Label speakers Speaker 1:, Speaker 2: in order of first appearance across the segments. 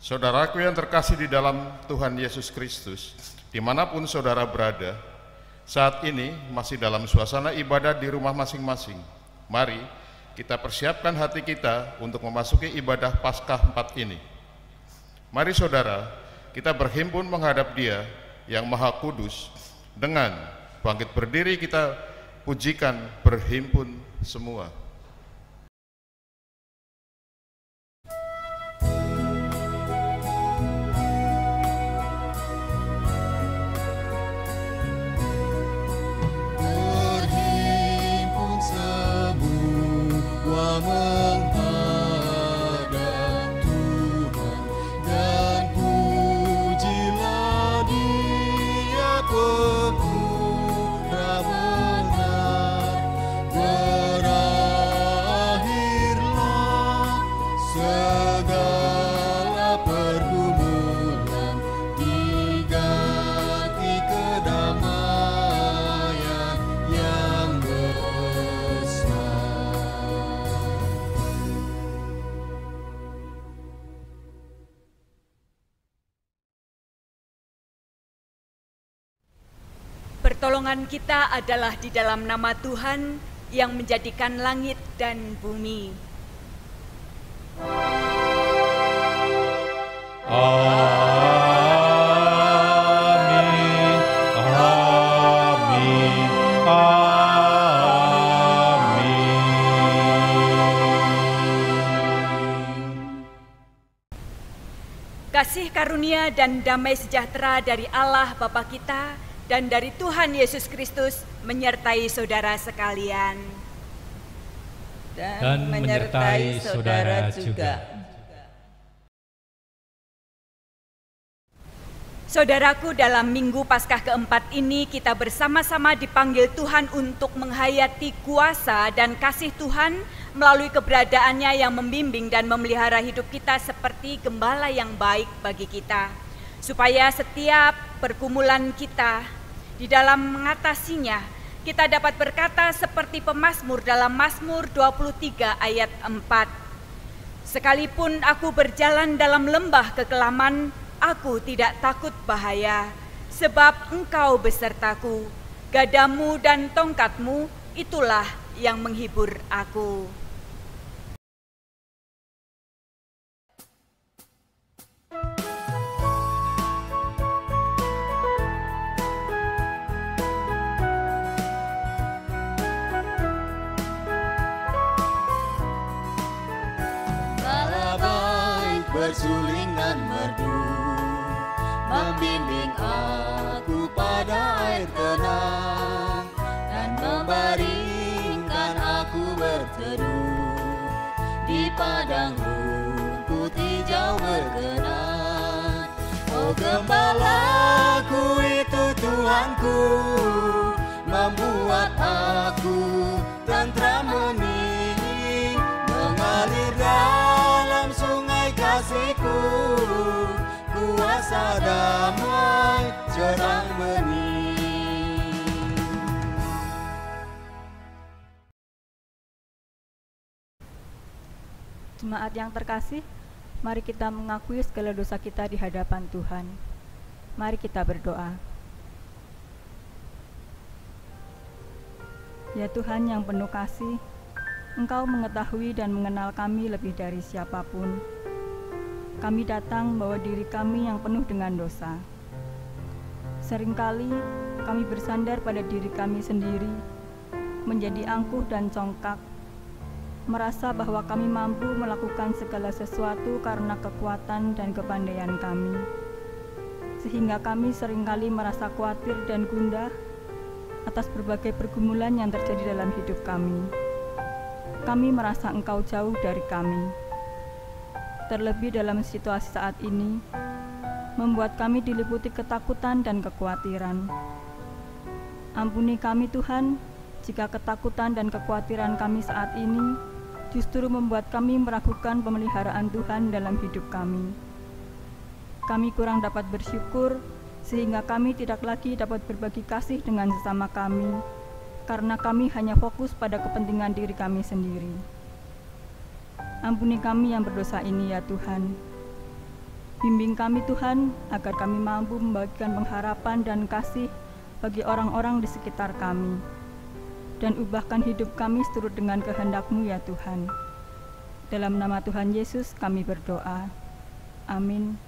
Speaker 1: Saudaraku yang terkasih di dalam Tuhan Yesus Kristus, dimanapun saudara berada, saat ini masih dalam suasana ibadah di rumah masing-masing. Mari kita persiapkan hati kita untuk memasuki ibadah Paskah 4 ini. Mari saudara, kita berhimpun menghadap Dia yang Maha Kudus. Dengan bangkit berdiri kita pujikan berhimpun semua.
Speaker 2: Pertolongan kita adalah di dalam nama Tuhan yang menjadikan langit dan bumi.
Speaker 3: Amin, amin, amin.
Speaker 2: Kasih karunia dan damai sejahtera dari Allah Bapa kita dan dari Tuhan Yesus Kristus menyertai saudara sekalian.
Speaker 3: Dan menyertai saudara juga.
Speaker 2: Saudaraku, dalam Minggu Paskah keempat ini kita bersama-sama dipanggil Tuhan untuk menghayati kuasa dan kasih Tuhan melalui keberadaannya yang membimbing dan memelihara hidup kita seperti gembala yang baik bagi kita. Supaya setiap pergumulan kita di dalam mengatasinya, kita dapat berkata seperti pemazmur dalam Mazmur 23 ayat 4. Sekalipun aku berjalan dalam lembah kekelaman, aku tidak takut bahaya, sebab Engkau besertaku, gadamu dan tongkatmu itulah yang menghibur aku.
Speaker 4: Bersulingan merdu, membimbing aku pada air tenang, dan membaringkan aku berteduh di padang rumput hijau berkenan. Oh gembalaku itu Tuhanku, membuat aku tentram hening, mengalir dalam sungai kasihku, kuasa damai cerah bening.
Speaker 5: Jemaat yang terkasih, mari kita mengakui segala dosa kita di hadapan Tuhan. Mari kita berdoa. Ya Tuhan yang penuh kasih, Engkau mengetahui dan mengenal kami lebih dari siapapun. Kami datang membawa diri kami yang penuh dengan dosa. Seringkali kami bersandar pada diri kami sendiri, menjadi angkuh dan congkak, merasa bahwa kami mampu melakukan segala sesuatu karena kekuatan dan kepandaian kami. Sehingga kami seringkali merasa khawatir dan gundah atas berbagai pergumulan yang terjadi dalam hidup kami. Kami merasa Engkau jauh dari kami. Terlebih dalam situasi saat ini, membuat kami diliputi ketakutan dan kekhawatiran. Ampuni kami Tuhan, jika ketakutan dan kekhawatiran kami saat ini justru membuat kami meragukan pemeliharaan Tuhan dalam hidup kami. Kami kurang dapat bersyukur, sehingga kami tidak lagi dapat berbagi kasih dengan sesama kami, karena kami hanya fokus pada kepentingan diri kami sendiri. Ampuni kami yang berdosa ini ya Tuhan. Bimbing kami Tuhan, agar kami mampu membagikan pengharapan dan kasih bagi orang-orang di sekitar kami. Dan ubahkan hidup kami seturut dengan kehendak-Mu ya Tuhan. Dalam nama Tuhan Yesus kami berdoa. Amin.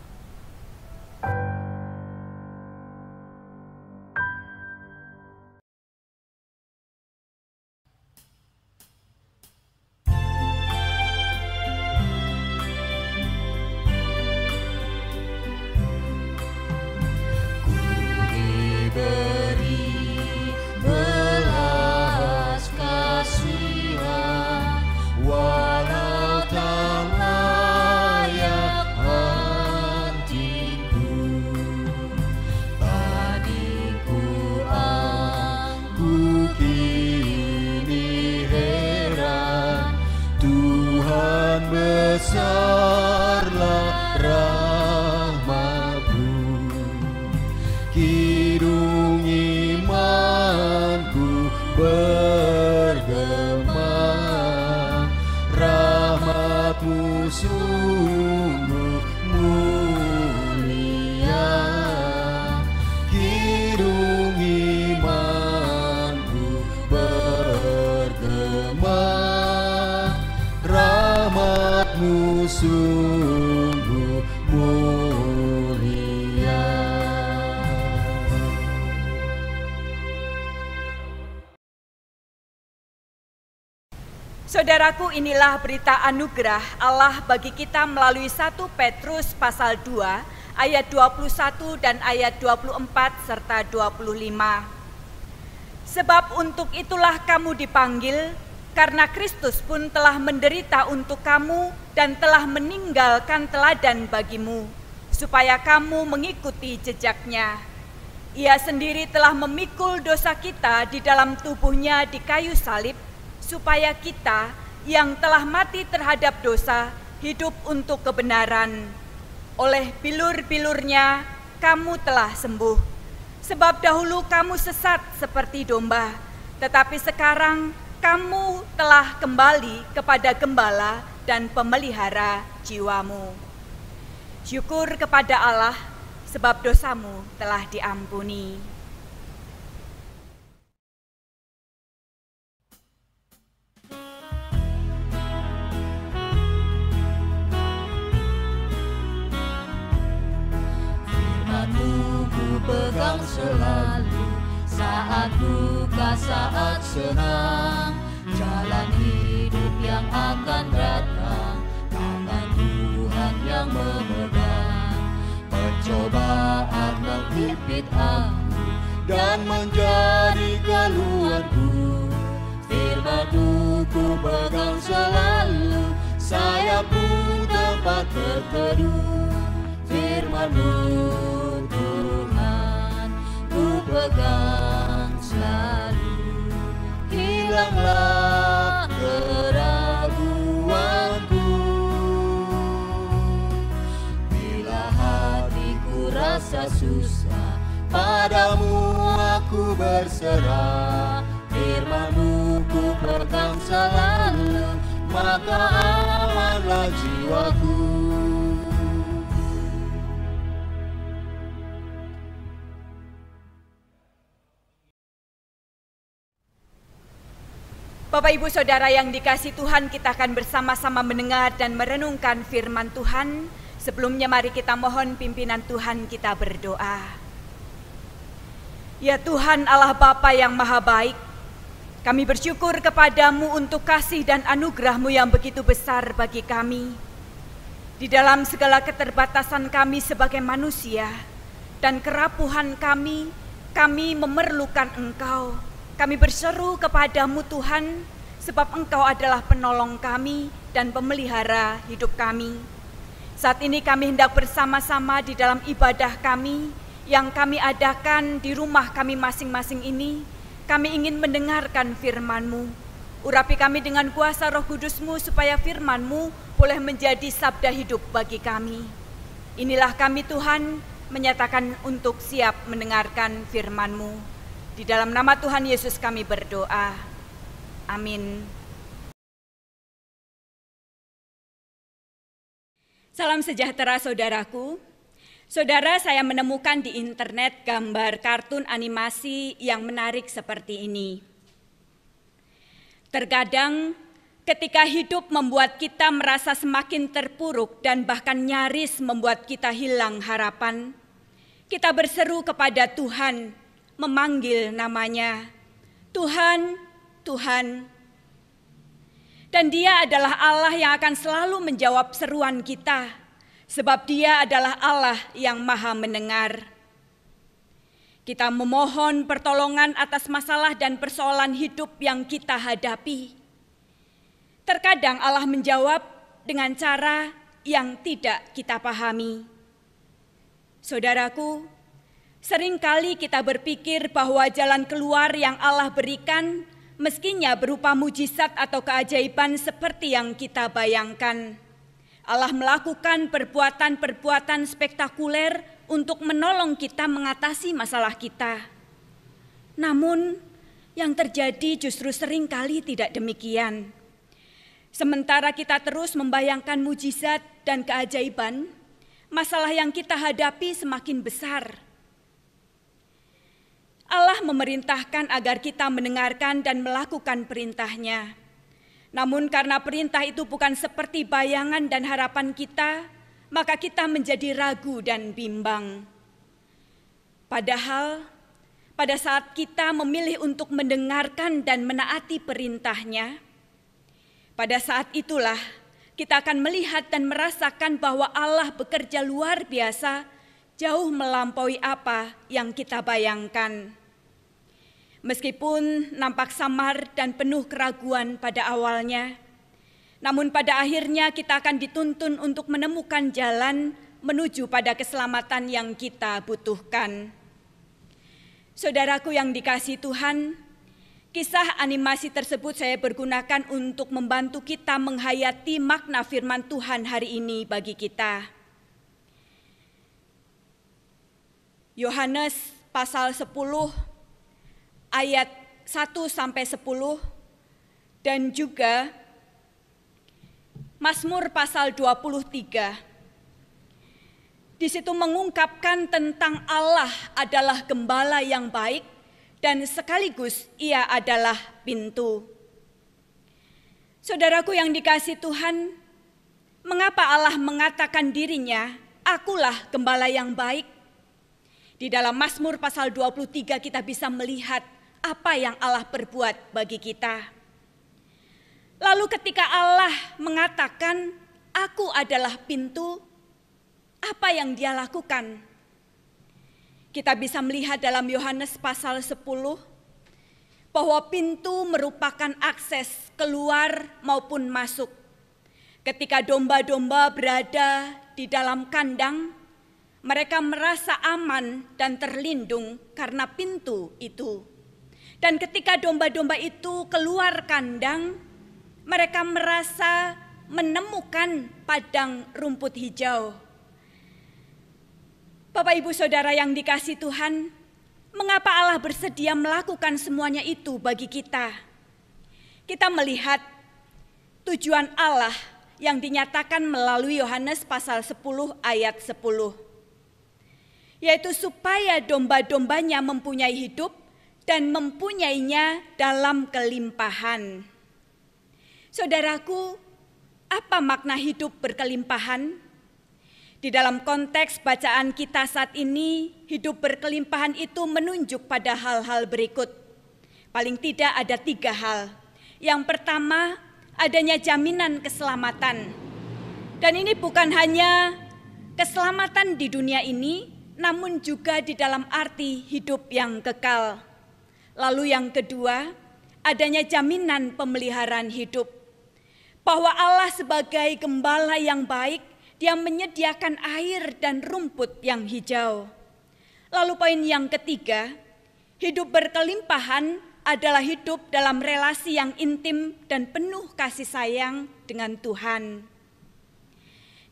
Speaker 4: Besarlah rahmat-Mu, kidung imanku bergema. Rahmat-Mu sungguh mulia, kidung imanku bergema. Rahmat-Mu sungguh mulia.
Speaker 2: Saudaraku, inilah berita anugerah Allah bagi kita melalui 1 Petrus pasal 2 ayat 21 dan ayat 24 serta 25. Sebab untuk itulah kamu dipanggil, karena Kristus pun telah menderita untuk kamu dan telah meninggalkan teladan bagimu, supaya kamu mengikuti jejaknya. Ia sendiri telah memikul dosa kita di dalam tubuhnya di kayu salib, supaya kita yang telah mati terhadap dosa hidup untuk kebenaran. Oleh bilur-bilurnya kamu telah sembuh. Sebab dahulu kamu sesat seperti domba, tetapi sekarang kamu telah kembali kepada gembala dan pemelihara jiwamu. Syukur kepada Allah, sebab dosamu telah diampuni.
Speaker 6: Firman-Mu ku pegang selalu, saat duka, saat senang, jalan hidup yang akan datang, tangan Tuhan yang memegang. Pencobaan menghimpit aku dan menjadi keluhanku, firman-Mu ku pegang selalu, sayapku tempat berteduh. Firman-Mu Tuhan ku pegang selalu, hilanglah keraguanku. Bila hatiku rasa susah, padamu aku berserah. Firman-Mu ku pegang selalu, maka amanlah jiwaku.
Speaker 2: Bapak Ibu Saudara yang dikasihi Tuhan, kita akan bersama-sama mendengar dan merenungkan firman Tuhan. Sebelumnya mari kita mohon pimpinan Tuhan, kita berdoa. Ya Tuhan Allah Bapa yang maha baik, kami bersyukur kepadamu untuk kasih dan anugerah-Mu yang begitu besar bagi kami. Di dalam segala keterbatasan kami sebagai manusia dan kerapuhan kami memerlukan Engkau. Kami berseru kepadamu Tuhan, sebab Engkau adalah penolong kami dan pemelihara hidup kami. Saat ini kami hendak bersama-sama di dalam ibadah kami yang kami adakan di rumah kami masing-masing ini. Kami ingin mendengarkan firman-Mu. Urapi kami dengan kuasa Roh Kudus-Mu supaya firman-Mu boleh menjadi sabda hidup bagi kami. Inilah kami Tuhan, menyatakan untuk siap mendengarkan firman-Mu. Di dalam nama Tuhan Yesus kami berdoa. Amin. Salam sejahtera saudaraku. Saudara, saya menemukan di internet gambar kartun animasi yang menarik seperti ini. Terkadang ketika hidup membuat kita merasa semakin terpuruk dan bahkan nyaris membuat kita hilang harapan, kita berseru kepada Tuhan, memanggil namanya, Tuhan, Tuhan. Dan Dia adalah Allah yang akan selalu menjawab seruan kita, sebab Dia adalah Allah yang Maha Mendengar. Kita memohon pertolongan atas masalah dan persoalan hidup yang kita hadapi. Terkadang Allah menjawab dengan cara yang tidak kita pahami. Saudaraku, seringkali kita berpikir bahwa jalan keluar yang Allah berikan meskinya berupa mujizat atau keajaiban seperti yang kita bayangkan. Allah melakukan perbuatan-perbuatan spektakuler untuk menolong kita mengatasi masalah kita. Namun, yang terjadi justru seringkali tidak demikian. Sementara kita terus membayangkan mujizat dan keajaiban, masalah yang kita hadapi semakin besar. Allah memerintahkan agar kita mendengarkan dan melakukan perintah-Nya. Namun karena perintah itu bukan seperti bayangan dan harapan kita, maka kita menjadi ragu dan bimbang. Padahal pada saat kita memilih untuk mendengarkan dan menaati perintah-Nya, pada saat itulah kita akan melihat dan merasakan bahwa Allah bekerja luar biasa, jauh melampaui apa yang kita bayangkan. Meskipun nampak samar dan penuh keraguan pada awalnya, namun pada akhirnya kita akan dituntun untuk menemukan jalan menuju pada keselamatan yang kita butuhkan. Saudaraku yang dikasihi Tuhan, kisah animasi tersebut saya pergunakan untuk membantu kita menghayati makna firman Tuhan hari ini bagi kita. Yohanes pasal 10 ayat 1-10 dan juga Mazmur pasal 23. Di situ mengungkapkan tentang Allah adalah gembala yang baik dan sekaligus Ia adalah pintu. Saudaraku yang dikasihi Tuhan, mengapa Allah mengatakan dirinya, Akulah gembala yang baik? Di dalam Mazmur pasal 23 kita bisa melihat apa yang Allah perbuat bagi kita. Lalu ketika Allah mengatakan, Aku adalah pintu, apa yang Dia lakukan? Kita bisa melihat dalam Yohanes pasal 10, bahwa pintu merupakan akses keluar maupun masuk. Ketika domba-domba berada di dalam kandang, mereka merasa aman dan terlindung karena pintu itu. Dan ketika domba-domba itu keluar kandang, mereka merasa menemukan padang rumput hijau. Bapak Ibu Saudara yang dikasihi Tuhan, mengapa Allah bersedia melakukan semuanya itu bagi kita? Kita melihat tujuan Allah yang dinyatakan melalui Yohanes pasal 10 ayat 10. Yaitu supaya domba-dombanya mempunyai hidup dan mempunyainya dalam kelimpahan. Saudaraku, apa makna hidup berkelimpahan? Di dalam konteks bacaan kita saat ini, hidup berkelimpahan itu menunjuk pada hal-hal berikut. Paling tidak ada 3 hal. Yang pertama, adanya jaminan keselamatan. Dan ini bukan hanya keselamatan di dunia ini, namun juga di dalam arti hidup yang kekal. Lalu yang kedua, adanya jaminan pemeliharaan hidup. Bahwa Allah sebagai gembala yang baik, Dia menyediakan air dan rumput yang hijau. Lalu poin yang ketiga, hidup berkelimpahan adalah hidup dalam relasi yang intim dan penuh kasih sayang dengan Tuhan.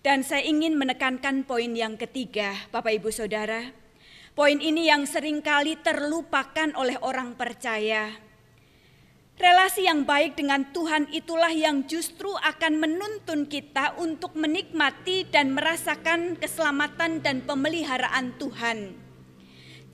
Speaker 2: Dan saya ingin menekankan poin yang ketiga, Bapak Ibu Saudara. Poin ini yang seringkali terlupakan oleh orang percaya. Relasi yang baik dengan Tuhan itulah yang justru akan menuntun kita untuk menikmati dan merasakan keselamatan dan pemeliharaan Tuhan.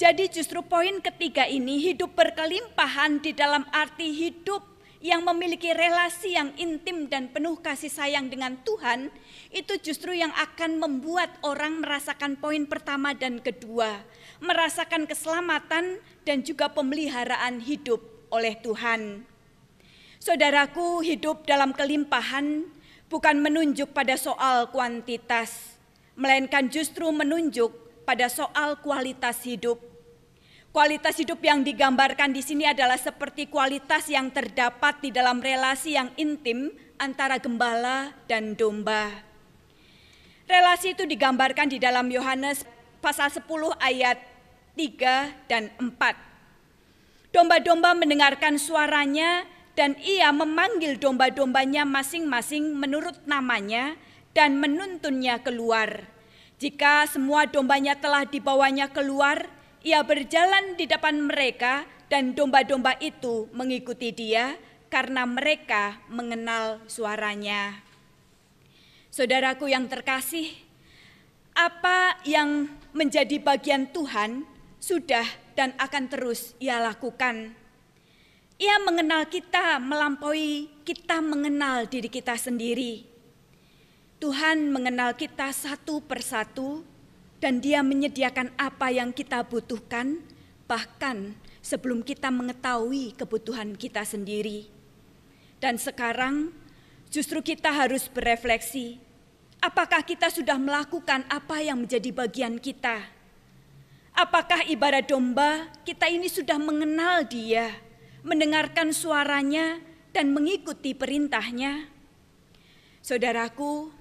Speaker 2: Jadi justru poin ketiga ini, hidup berkelimpahan di dalam arti hidup yang memiliki relasi yang intim dan penuh kasih sayang dengan Tuhan, itu justru yang akan membuat orang merasakan poin pertama dan kedua, merasakan keselamatan dan juga pemeliharaan hidup oleh Tuhan. Saudaraku, hidup dalam kelimpahan bukan menunjuk pada soal kuantitas, melainkan justru menunjuk pada soal kualitas hidup. Kualitas hidup yang digambarkan di sini adalah seperti kualitas yang terdapat di dalam relasi yang intim antara gembala dan domba. Relasi itu digambarkan di dalam Yohanes pasal 10 ayat 3 dan 4. Domba-domba mendengarkan suaranya dan ia memanggil domba-dombanya masing-masing menurut namanya dan menuntunnya keluar. Jika semua dombanya telah dibawanya keluar, ia berjalan di depan mereka dan domba-domba itu mengikuti dia karena mereka mengenal suaranya. Saudaraku yang terkasih, apa yang menjadi bagian Tuhan sudah dan akan terus ia lakukan. Ia mengenal kita melampaui kita mengenal diri kita sendiri. Tuhan mengenal kita satu persatu dan Dia menyediakan apa yang kita butuhkan bahkan sebelum kita mengetahui kebutuhan kita sendiri. Dan sekarang justru kita harus berefleksi, apakah kita sudah melakukan apa yang menjadi bagian kita? Apakah ibarat domba kita ini sudah mengenal Dia, mendengarkan suaranya dan mengikuti perintahnya? Saudaraku,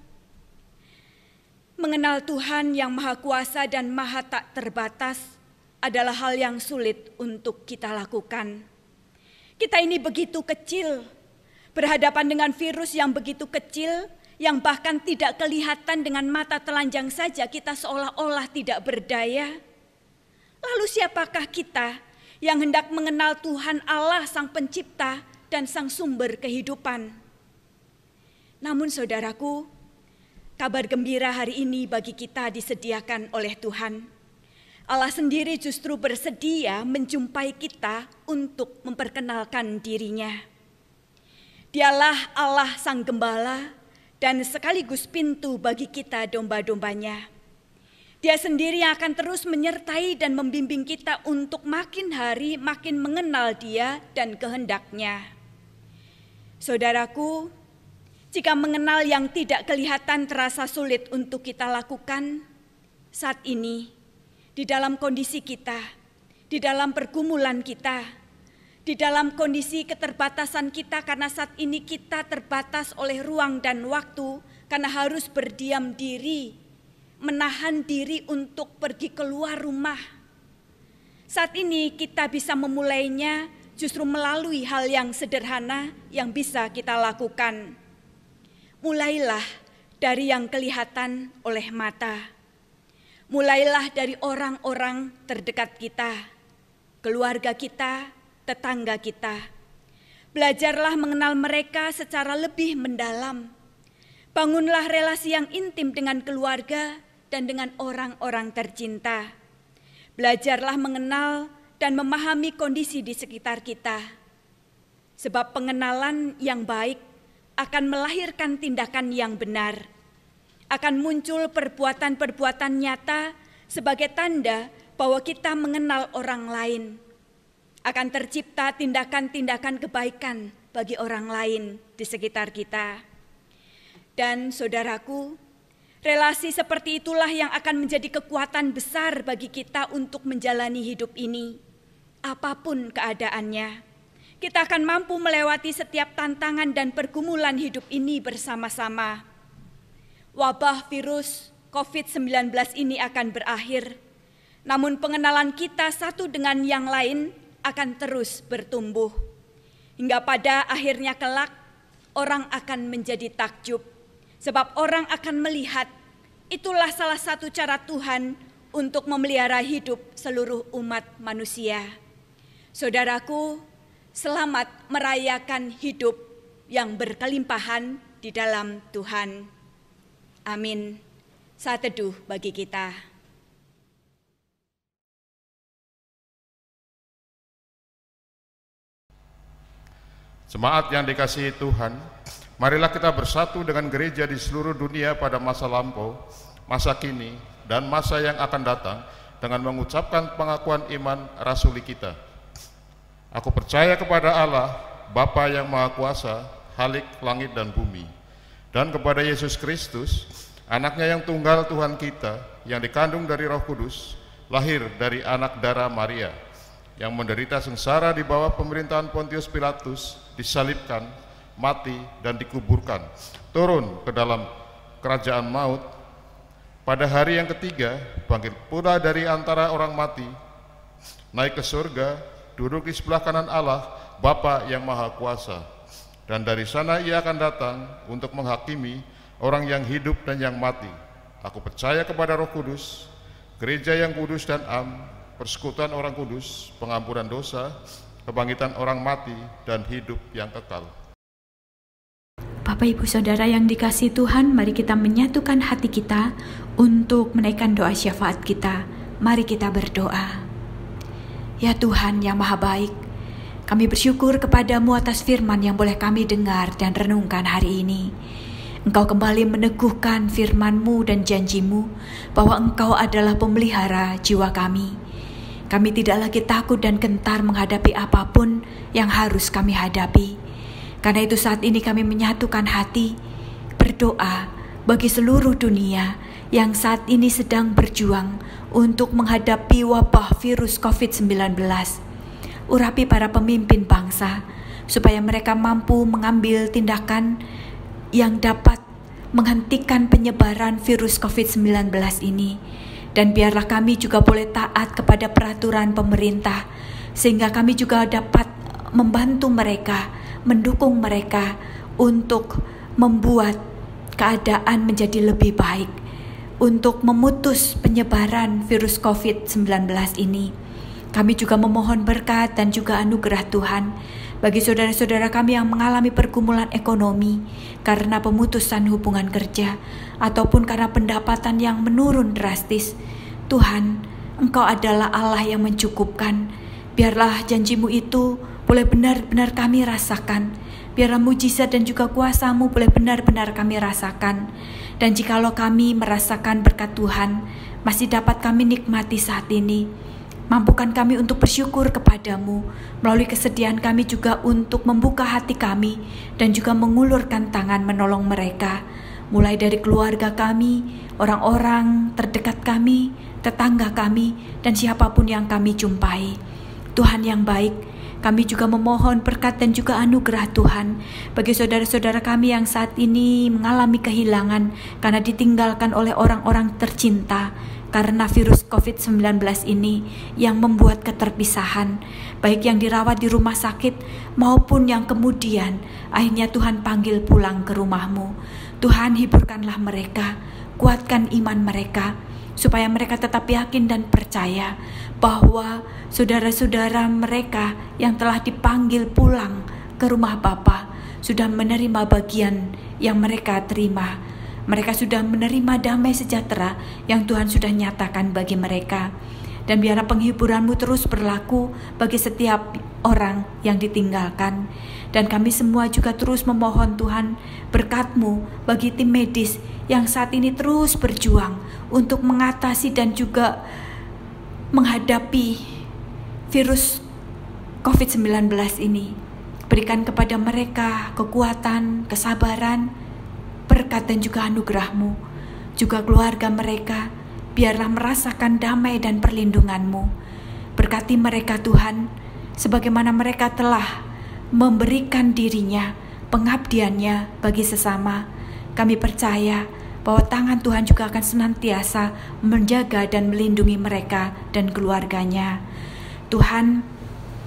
Speaker 2: mengenal Tuhan yang Maha Kuasa dan Maha Tak Terbatas adalah hal yang sulit untuk kita lakukan. Kita ini begitu kecil, berhadapan dengan virus yang begitu kecil, yang bahkan tidak kelihatan dengan mata telanjang saja kita seolah-olah tidak berdaya. Lalu siapakah kita yang hendak mengenal Tuhan Allah Sang Pencipta dan Sang Sumber kehidupan? Namun saudaraku, kabar gembira hari ini bagi kita disediakan oleh Tuhan. Allah sendiri justru bersedia menjumpai kita untuk memperkenalkan diri-Nya. Dialah Allah Sang Gembala dan sekaligus pintu bagi kita domba-dombanya. Dia sendiri yang akan terus menyertai dan membimbing kita untuk makin hari makin mengenal Dia dan kehendak-Nya. Saudaraku, jika mengenal yang tidak kelihatan terasa sulit untuk kita lakukan, saat ini di dalam kondisi kita, di dalam pergumulan kita, di dalam kondisi keterbatasan kita karena saat ini kita terbatas oleh ruang dan waktu karena harus berdiam diri, menahan diri untuk pergi keluar rumah. Saat ini kita bisa memulainya justru melalui hal yang sederhana yang bisa kita lakukan. Mulailah dari yang kelihatan oleh mata. Mulailah dari orang-orang terdekat kita, keluarga kita, tetangga kita. Belajarlah mengenal mereka secara lebih mendalam. Bangunlah relasi yang intim dengan keluarga dan dengan orang-orang tercinta. Belajarlah mengenal dan memahami kondisi di sekitar kita. Sebab pengenalan yang baik akan melahirkan tindakan yang benar. Akan muncul perbuatan-perbuatan nyata sebagai tanda bahwa kita mengenal orang lain. Akan tercipta tindakan-tindakan kebaikan bagi orang lain di sekitar kita. Dan saudaraku, relasi seperti itulah yang akan menjadi kekuatan besar bagi kita untuk menjalani hidup ini. Apapun keadaannya, kita akan mampu melewati setiap tantangan dan pergumulan hidup ini bersama-sama. Wabah virus COVID-19 ini akan berakhir, namun pengenalan kita satu dengan yang lain akan terus bertumbuh. Hingga pada akhirnya kelak, orang akan menjadi takjub. Sebab orang akan melihat, itulah salah satu cara Tuhan untuk memelihara hidup seluruh umat manusia. Saudaraku, Selamat merayakan hidup yang berkelimpahan di dalam Tuhan. Amin. Saat teduh bagi kita.
Speaker 1: Jemaat yang dikasihi Tuhan, marilah kita bersatu dengan gereja di seluruh dunia pada masa lampau, masa kini, dan masa yang akan datang dengan mengucapkan pengakuan iman rasuli kita. Aku percaya kepada Allah, Bapa yang Maha Kuasa, Khalik langit dan bumi, dan kepada Yesus Kristus, Anaknya yang tunggal Tuhan kita, yang dikandung dari Roh Kudus, lahir dari anak darah Maria, yang menderita sengsara di bawah pemerintahan Pontius Pilatus, disalibkan, mati, dan dikuburkan, turun ke dalam kerajaan maut, pada hari yang ketiga bangkit pula dari antara orang mati, naik ke surga, duduk di sebelah kanan Allah, Bapa yang Maha Kuasa, dan dari sana ia akan datang untuk menghakimi orang yang hidup dan yang mati. Aku percaya kepada Roh Kudus, gereja yang kudus dan am, persekutuan orang kudus, pengampunan dosa, kebangkitan orang mati, dan hidup yang kekal.
Speaker 7: Bapak Ibu Saudara yang dikasihi Tuhan, mari kita menyatukan hati kita untuk menaikkan doa syafaat kita. Mari kita berdoa. Ya Tuhan yang Maha Baik, kami bersyukur kepadamu atas firman yang boleh kami dengar dan renungkan hari ini. Engkau kembali meneguhkan firman-Mu dan janji-Mu bahwa Engkau adalah pemelihara jiwa kami. Kami tidak lagi takut dan gentar menghadapi apapun yang harus kami hadapi. Karena itu saat ini kami menyatukan hati, berdoa bagi seluruh dunia yang saat ini sedang berjuang untuk menghadapi wabah virus COVID-19. Urapi para pemimpin bangsa, supaya mereka mampu mengambil tindakan yang dapat menghentikan penyebaran virus COVID-19 ini. Dan biarlah kami juga boleh taat kepada peraturan pemerintah, sehingga kami juga dapat membantu mereka, mendukung mereka untuk membuat keadaan menjadi lebih baik, untuk memutus penyebaran virus COVID-19 ini. Kami juga memohon berkat dan juga anugerah Tuhan bagi saudara-saudara kami yang mengalami pergumulan ekonomi karena pemutusan hubungan kerja ataupun karena pendapatan yang menurun drastis. Tuhan, Engkau adalah Allah yang mencukupkan. Biarlah janji-Mu itu boleh benar-benar kami rasakan. Biarlah mujizat dan juga kuasa-Mu boleh benar-benar kami rasakan. Dan jikalau kami merasakan berkat Tuhan masih dapat kami nikmati saat ini, mampukan kami untuk bersyukur kepadamu, melalui kesediaan kami juga untuk membuka hati kami dan juga mengulurkan tangan menolong mereka, mulai dari keluarga kami, orang-orang terdekat kami, tetangga kami, dan siapapun yang kami jumpai. Tuhan yang baik, kami juga memohon berkat dan juga anugerah Tuhan bagi saudara-saudara kami yang saat ini mengalami kehilangan karena ditinggalkan oleh orang-orang tercinta, karena virus COVID-19 ini yang membuat keterpisahan, baik yang dirawat di rumah sakit maupun yang kemudian akhirnya Tuhan panggil pulang ke rumah-Mu. Tuhan, hiburkanlah mereka, kuatkan iman mereka, supaya mereka tetap yakin dan percaya bahwa saudara-saudara mereka yang telah dipanggil pulang ke rumah Bapa sudah menerima bagian yang mereka terima. Mereka sudah menerima damai sejahtera yang Tuhan sudah nyatakan bagi mereka. Dan biarlah penghiburan-Mu terus berlaku bagi setiap orang yang ditinggalkan. Dan kami semua juga terus memohon Tuhan berkat-Mu bagi tim medis yang saat ini terus berjuang untuk mengatasi dan juga menghadapi virus COVID-19 ini. Berikan kepada mereka kekuatan, kesabaran, berkat dan juga anugerah-Mu. Juga keluarga mereka, biarlah merasakan damai dan perlindungan-Mu. Berkati mereka Tuhan, sebagaimana mereka telah memberikan dirinya, pengabdiannya bagi sesama. Kami percaya bahwa tangan Tuhan juga akan senantiasa menjaga dan melindungi mereka dan keluarganya. Tuhan,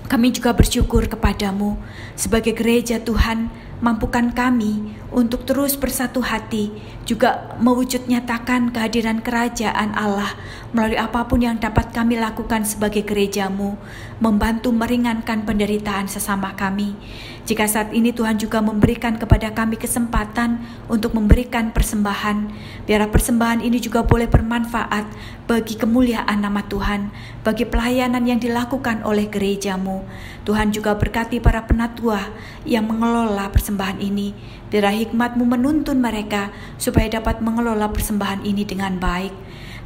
Speaker 7: kami juga bersyukur kepadamu sebagai gereja Tuhan. mampukan kami untuk terus bersatu hati, juga mewujud nyatakan kehadiran kerajaan Allah melalui apapun yang dapat kami lakukan sebagai gereja-Mu, membantu meringankan penderitaan sesama kami. Jika saat ini Tuhan juga memberikan kepada kami kesempatan untuk memberikan persembahan, biarlah persembahan ini juga boleh bermanfaat bagi kemuliaan nama Tuhan, bagi pelayanan yang dilakukan oleh gereja-Mu. Tuhan juga berkati para penatua yang mengelola persembahan ini. Biarlah hikmat-Mu menuntun mereka supaya dapat mengelola persembahan ini dengan baik.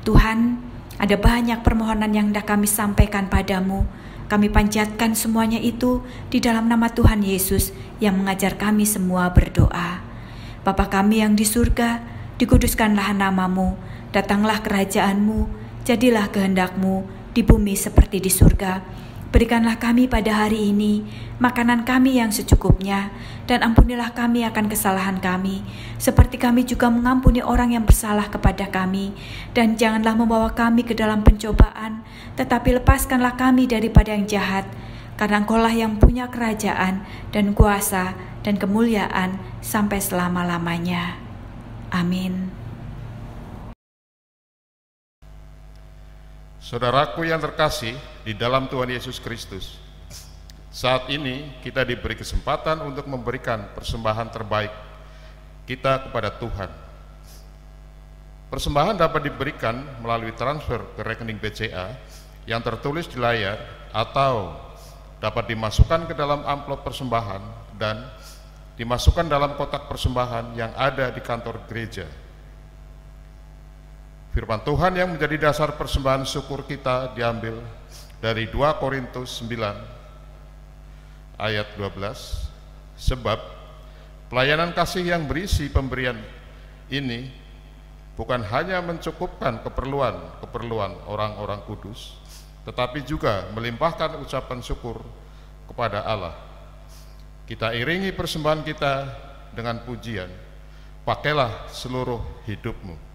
Speaker 7: Tuhan, ada banyak permohonan yang hendak kami sampaikan padamu. Kami panjatkan semuanya itu di dalam nama Tuhan Yesus yang mengajar kami semua berdoa. Bapa kami yang di surga, dikuduskanlah nama-Mu, datanglah kerajaan-Mu, jadilah kehendak-Mu di bumi seperti di surga. Berikanlah kami pada hari ini makanan kami yang secukupnya, dan ampunilah kami akan kesalahan kami, seperti kami juga mengampuni orang yang bersalah kepada kami. Dan janganlah membawa kami ke dalam pencobaan, tetapi lepaskanlah kami daripada yang jahat, karena Engkau-lah yang punya kerajaan dan kuasa dan kemuliaan sampai selama-lamanya. Amin.
Speaker 1: Saudaraku yang terkasih di dalam Tuhan Yesus Kristus, saat ini kita diberi kesempatan untuk memberikan persembahan terbaik kita kepada Tuhan. Persembahan dapat diberikan melalui transfer ke rekening BCA yang tertulis di layar, atau dapat dimasukkan ke dalam amplop persembahan dan dimasukkan dalam kotak persembahan yang ada di kantor gereja. Firman Tuhan yang menjadi dasar persembahan syukur kita diambil dari 2 Korintus 9 ayat 12. Sebab pelayanan kasih yang berisi pemberian ini bukan hanya mencukupkan keperluan orang-orang kudus, tetapi juga melimpahkan ucapan syukur kepada Allah. Kita iringi persembahan kita dengan pujian, pakailah seluruh hidupmu.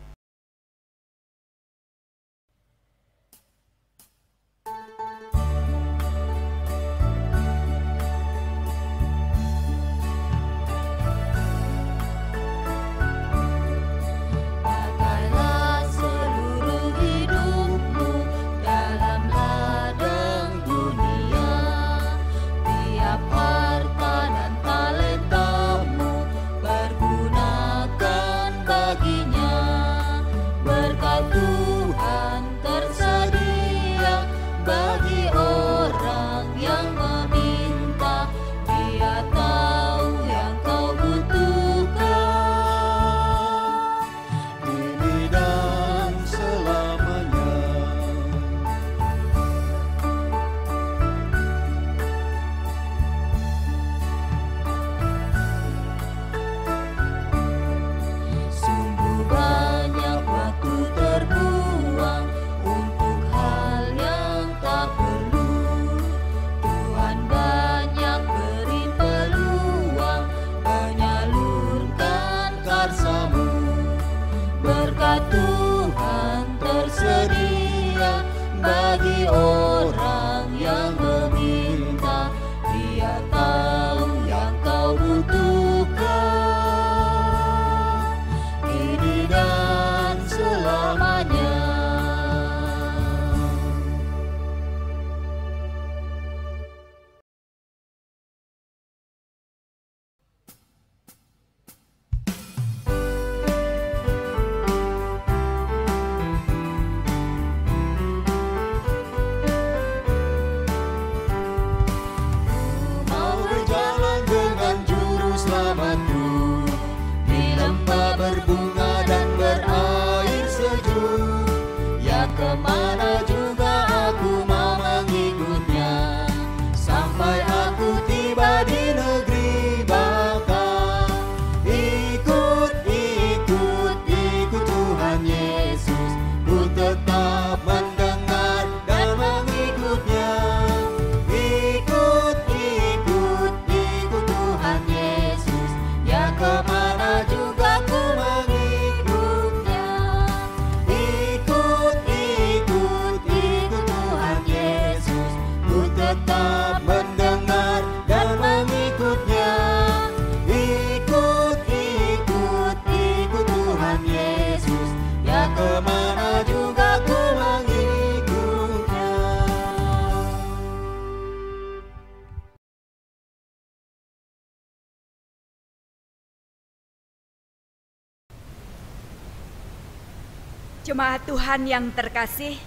Speaker 2: Jemaat Tuhan yang terkasih,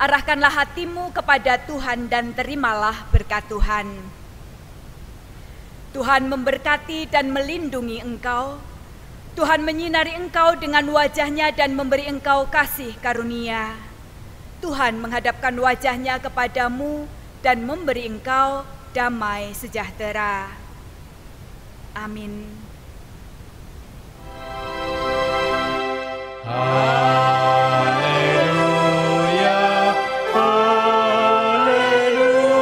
Speaker 2: arahkanlah hatimu kepada Tuhan dan terimalah berkat Tuhan. Tuhan memberkati dan melindungi engkau. Tuhan menyinari engkau dengan wajah-Nya dan memberi engkau kasih karunia. Tuhan menghadapkan wajah-Nya kepadamu dan memberi engkau damai sejahtera. Amin.
Speaker 4: Haleluya, haleluya, haleluya,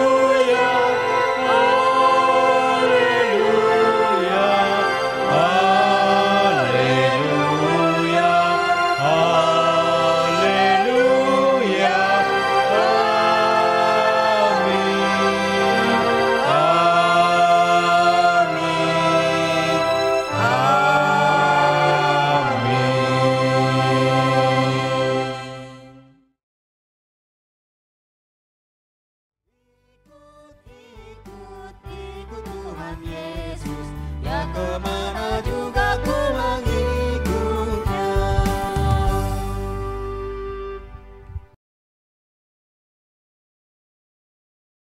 Speaker 4: haleluya, haleluya,
Speaker 6: Ikut Tuhan Yesus yang kemana